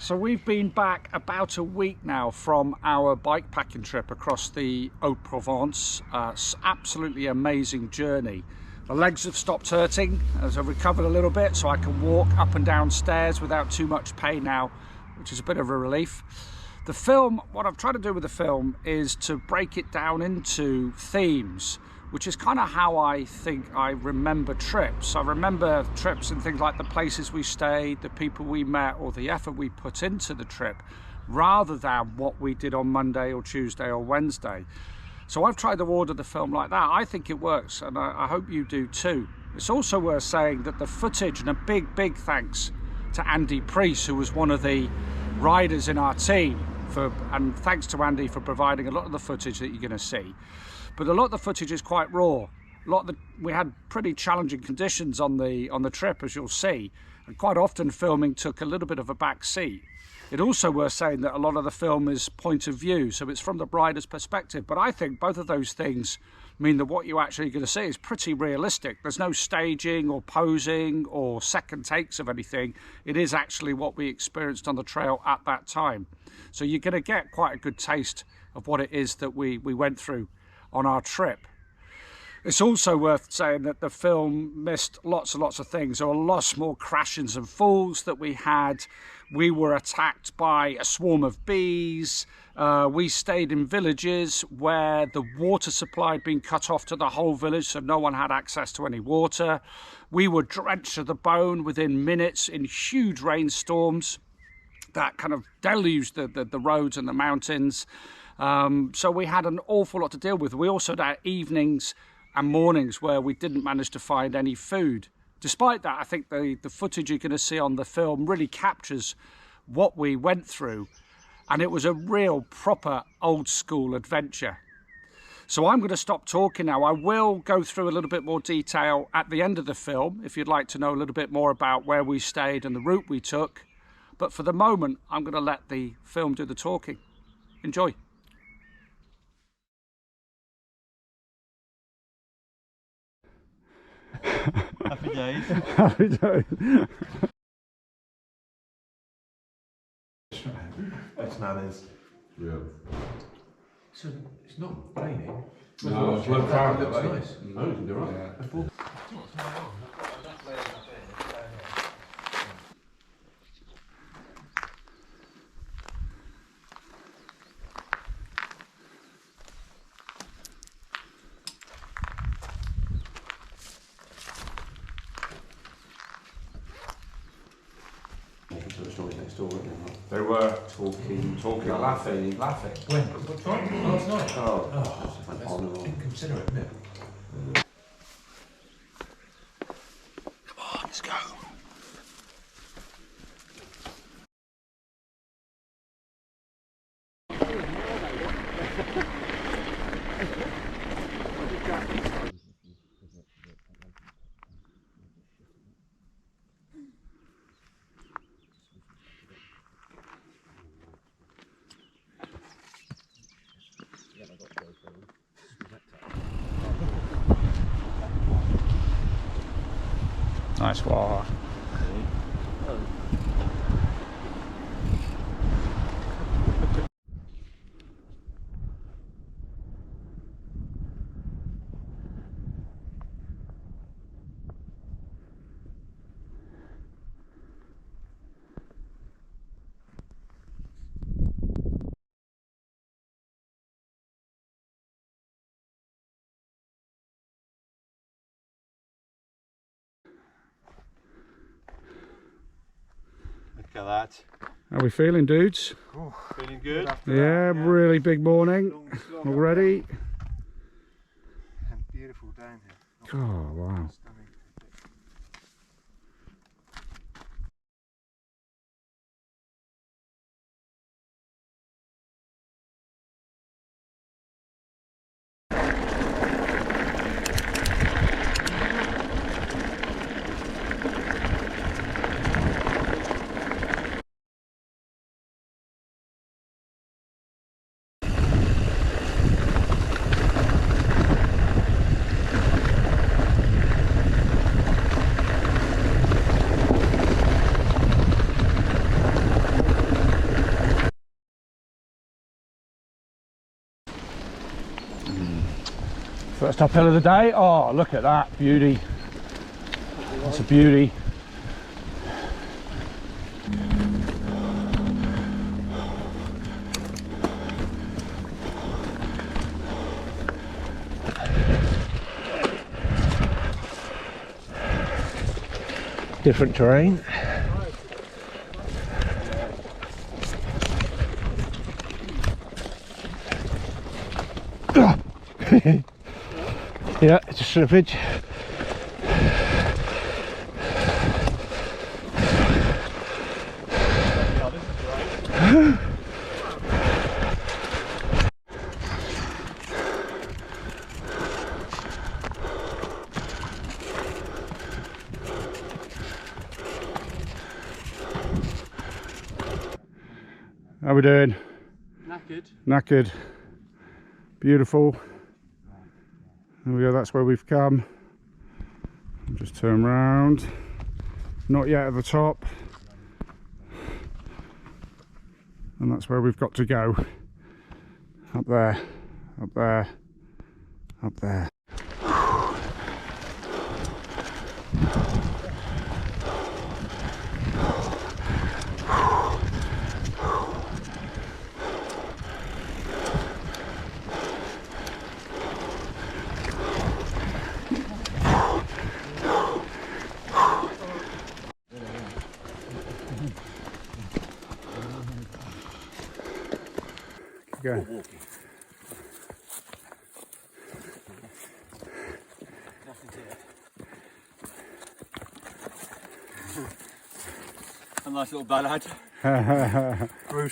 So we've been back about a week now from our bike packing trip across the Alpes-Provence. Absolutely amazing journey. The legs have stopped hurting as I've recovered a little bit, so I can walk up and down stairs without too much pain now, which is a bit of a relief. The film, what I've tried to do with the film is to break it down into themes, which is kind of how I think I remember trips. I remember trips and things like the places we stayed, the people we met, or the effort we put into the trip, rather than what we did on Monday or Tuesday or Wednesday. So I've tried to order the film like that. I think it works, and I hope you do too. It's also worth saying that the footage, and a big thanks to Andy Priest, who was one of the riders in our team, and thanks to Andy for providing a lot of the footage that you're going to see. But a lot of the footage is quite raw. We had pretty challenging conditions on the trip, as you'll see, and quite often filming took a little bit of a back seat. It's also worth saying that a lot of the film is point of view, so it's from the rider's perspective. But I think both of those things mean that what you're actually going to see is pretty realistic. There's no staging or posing or second takes of anything. It is actually what we experienced on the trail at that time. So you're going to get quite a good taste of what it is that we went through on our trip. It's also worth saying that the film missed lots and lots of things. There were lots more crashes and falls that we had. We were attacked by a swarm of bees. We stayed in villages where the water supply had been cut off to the whole village, so no one had access to any water. We were drenched to the bone within minutes in huge rainstorms that kind of deluged the roads and the mountains. So we had an awful lot to deal with. We also had evenings and mornings where we didn't manage to find any food. Despite that, I think the footage you're going to see on the film really captures what we went through, and it was a real proper old school adventure. So I'm going to stop talking now. I will go through a little bit more detail at the end of the film if you'd like to know a little bit more about where we stayed and the route we took. But for the moment, I'm going to let the film do the talking. Enjoy. Happy days. Happy days. It's Nanny's. Yeah. So it's not raining. No, it's well crowded. It looks nice. No, you're right. Yeah. Before. They were talking, laughing. When? What time? Last night? Oh, that's inconsiderate, isn't it? Come on, let's go. Nice walk. Look at that. How are we feeling, dudes? Oh, feeling good? Yeah, really big morning already. And beautiful down here. Oh, wow. Stunning. First uphill of the day. Oh, look at that beauty. That's a beauty. Different terrain. Yeah, it's a slippage. How we doing? Knackered. Knackered. Beautiful. There we go, that's where we've come. Just turn round. Not yet at the top. And that's where we've got to go. Up there, up there, up there. Go. A nice little ballad.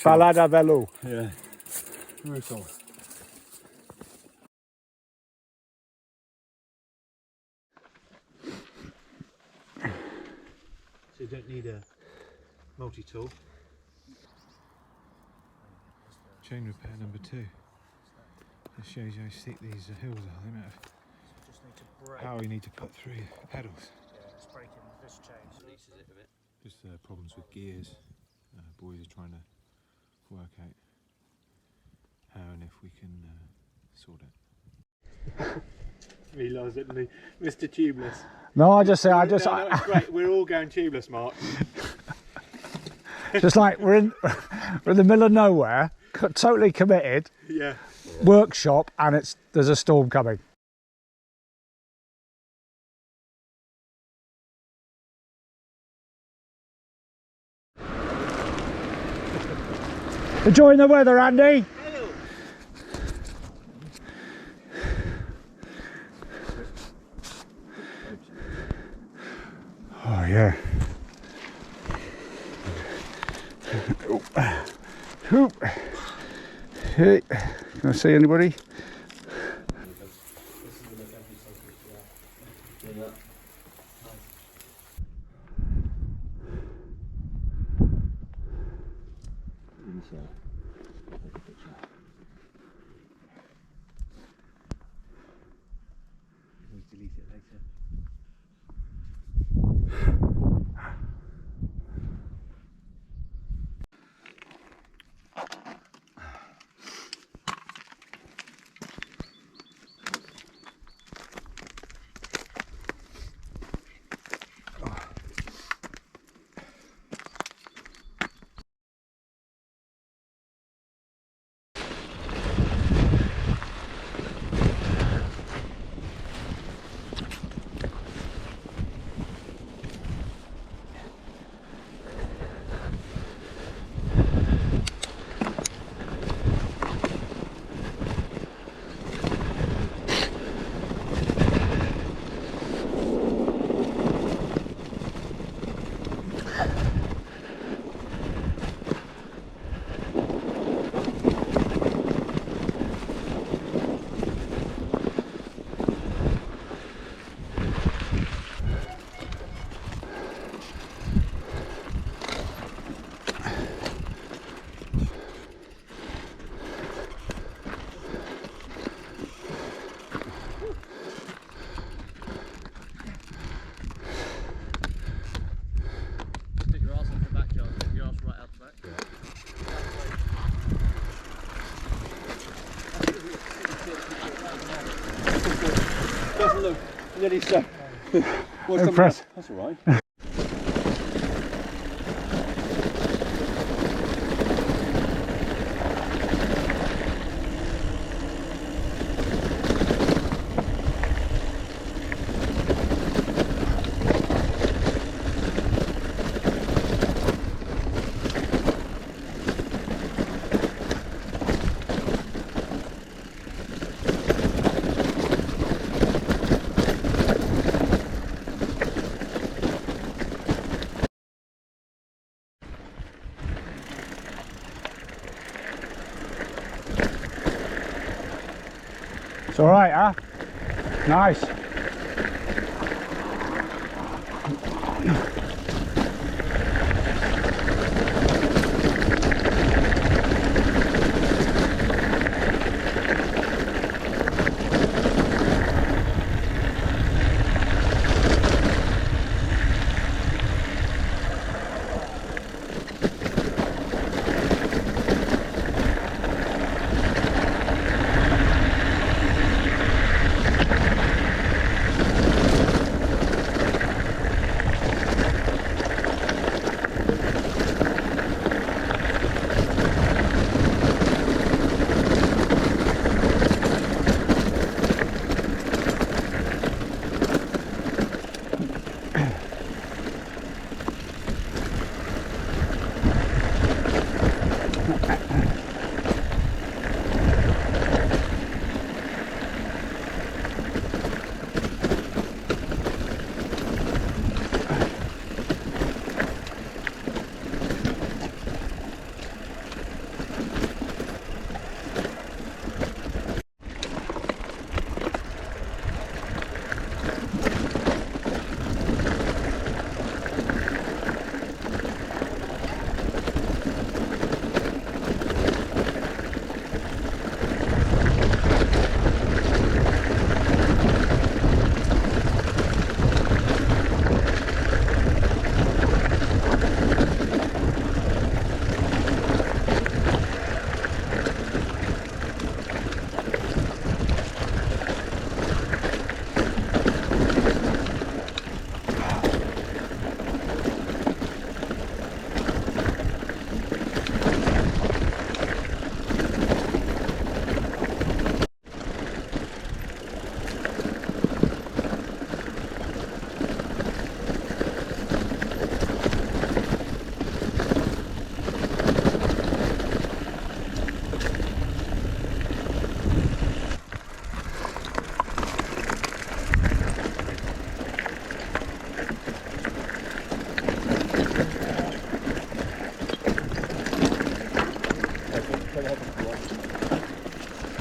Balade à vélo. Yeah. Brutal. So you don't need a multi-tool. Chain repair number 2. This shows you how steep these hills are, the amount of power you need to put through pedals. Yeah, it's breaking this chain. Just problems with gears. Boys are trying to work out how and if we can sort it. Realise it, Mr. Tubeless. No, I just say, It's great. We're all going tubeless, Mark. just like we're in the middle of nowhere, totally committed. Yeah. Workshop, and there's a storm coming. Enjoying the weather, Andy? Oh yeah. Oop. Hey, can I see anybody? Delete it later. Nearly so. Impressive. That's all right. It's all right, huh? Nice.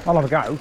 I'll have a go.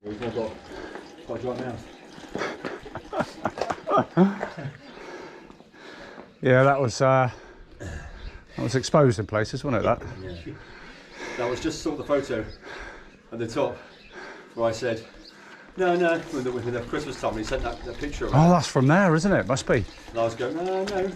I've got quite a dry mouth. Yeah, that was exposed in places, wasn't it? That. Yeah. That was just sort of the photo at the top where I said, no, when the Christmas time, he sent that picture of it. Oh, that's from there, isn't it? Must be. And I was going, no.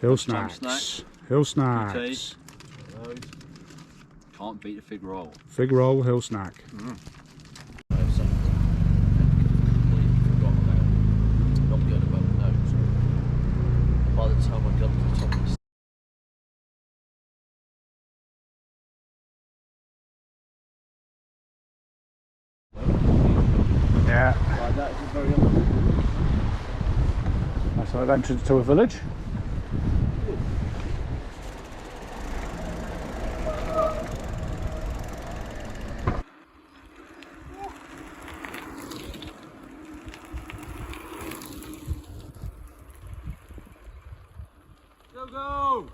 Hill snacks. Hill snacks. Can't beat a fig roll. Fig roll, hill snack. I have something completely forgotten about. Not good about the nose. By the time I got to the top of the Yeah. Like that is a very That's like the entrance to a village. Go, go!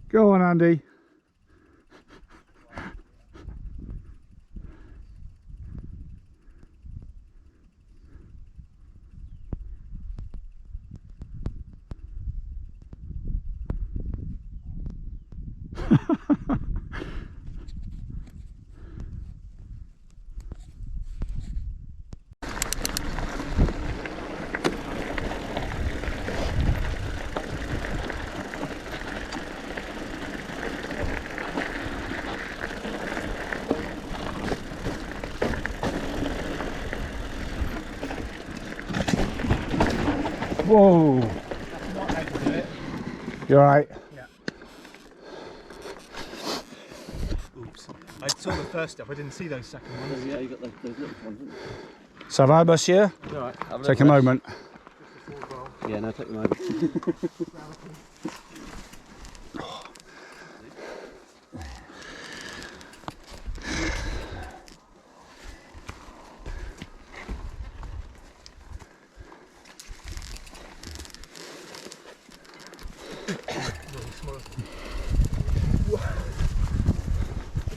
Go on, Andy. Whoa. You alright? Yeah. Oops. I saw the first step, I didn't see those second ones. Yeah, you got those little ones, didn't you? Ça va, monsieur? Alright. Take a moment. Yeah, no, take them over.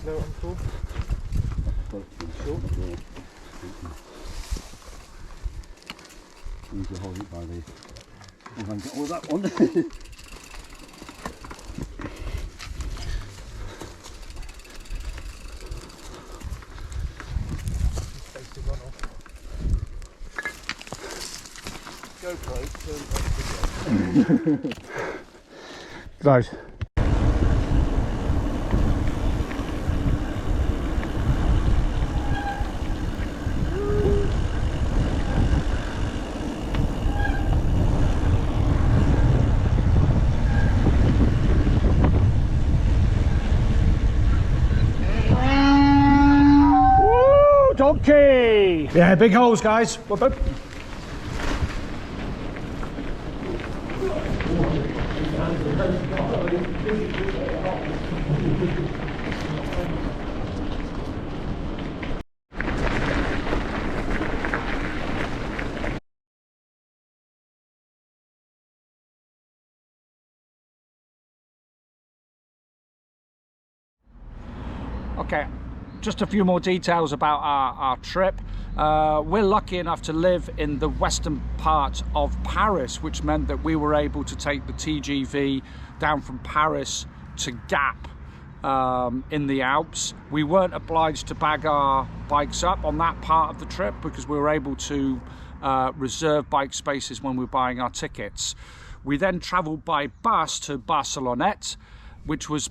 No, I'm cool. You need to hold it by the... Oh, I've got all that one. Space to run off. GoPro, turn Right. Woo, donkey! Yeah, big holes, guys. Whoop, whoop. Okay, just a few more details about our trip. We're lucky enough to live in the western part of Paris, which meant that we were able to take the TGV down from Paris to Gap in the Alps. We weren't obliged to bag our bikes up on that part of the trip because we were able to reserve bike spaces when we were buying our tickets. We then travelled by bus to Barcelonnette, which was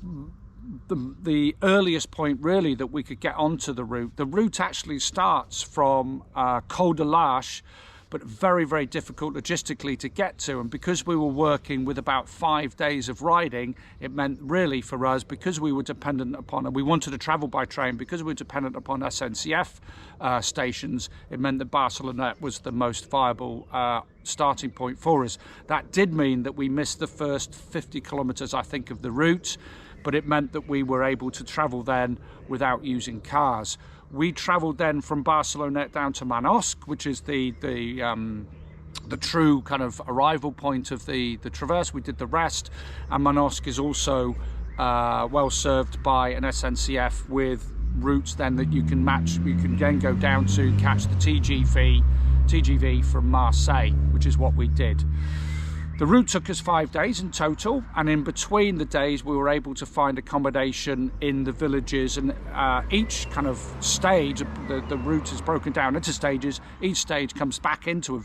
the earliest point really that we could get onto the route. The route actually starts from Col de l'Arche, but very, very difficult logistically to get to. And because we were working with about 5 days of riding, it meant really for us, because we were dependent upon, and we wanted to travel by train, because we were dependent upon SNCF stations, it meant that Barcelona was the most viable starting point for us. That did mean that we missed the first 50 kilometers, I think, of the route, but it meant that we were able to travel then without using cars. We travelled then from Barcelona down to Manosque, which is the true kind of arrival point of the traverse. We did the rest, and Manosque is also well served by an SNCF with routes then that you can match. You can then go down to catch the TGV from Marseille, which is what we did. The route took us 5 days in total, and in between the days we were able to find accommodation in the villages, and each kind of stage, the route is broken down into stages. Each stage comes back into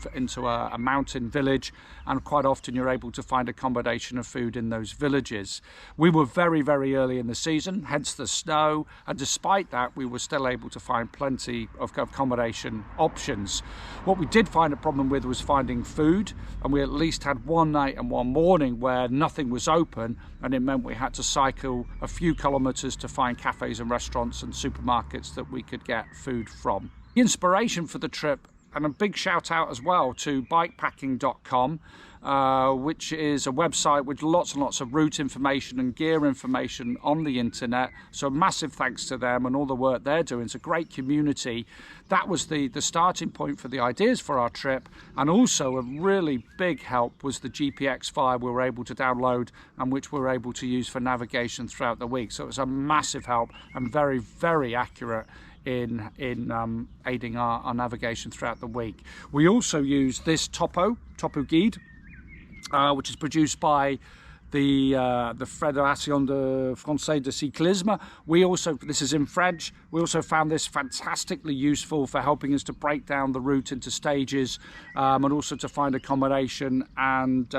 a mountain village, and quite often you're able to find accommodation and food in those villages. We were very, very early in the season, hence the snow, and despite that we were still able to find plenty of accommodation options. What we did find a problem with was finding food, and we at least had one night and one morning where nothing was open, and it meant we had to cycle a few kilometers to find cafes and restaurants and supermarkets that we could get food from. The inspiration for the trip, and a big shout out as well to bikepacking.com, which is a website with lots and lots of route information and gear information on the internet. So massive thanks to them and all the work they're doing. It's a great community. That was the starting point for the ideas for our trip, and also a really big help was the GPX file we were able to download and which we were able to use for navigation throughout the week. So it was a massive help and very, very accurate in aiding our navigation throughout the week. We also use this Topo Guide, which is produced by the Fédération Française de Cyclisme. This is in French. We also found this fantastically useful for helping us to break down the route into stages, and also to find accommodation and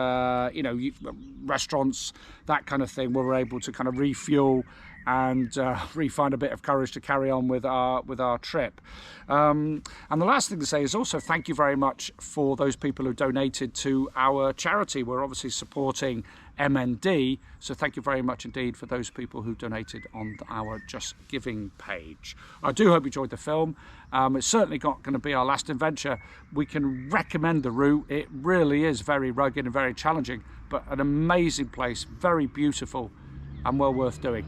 restaurants, that kind of thing, where we're able to kind of refuel and re-find a bit of courage to carry on with our trip. And the last thing to say is also thank you very much for those people who donated to our charity. We're obviously supporting MND, so thank you very much indeed for those people who donated on our Just Giving page. I do hope you enjoyed the film. It's certainly not going to be our last adventure. We can recommend the route. It really is very rugged and very challenging, but an amazing place, very beautiful and well worth doing.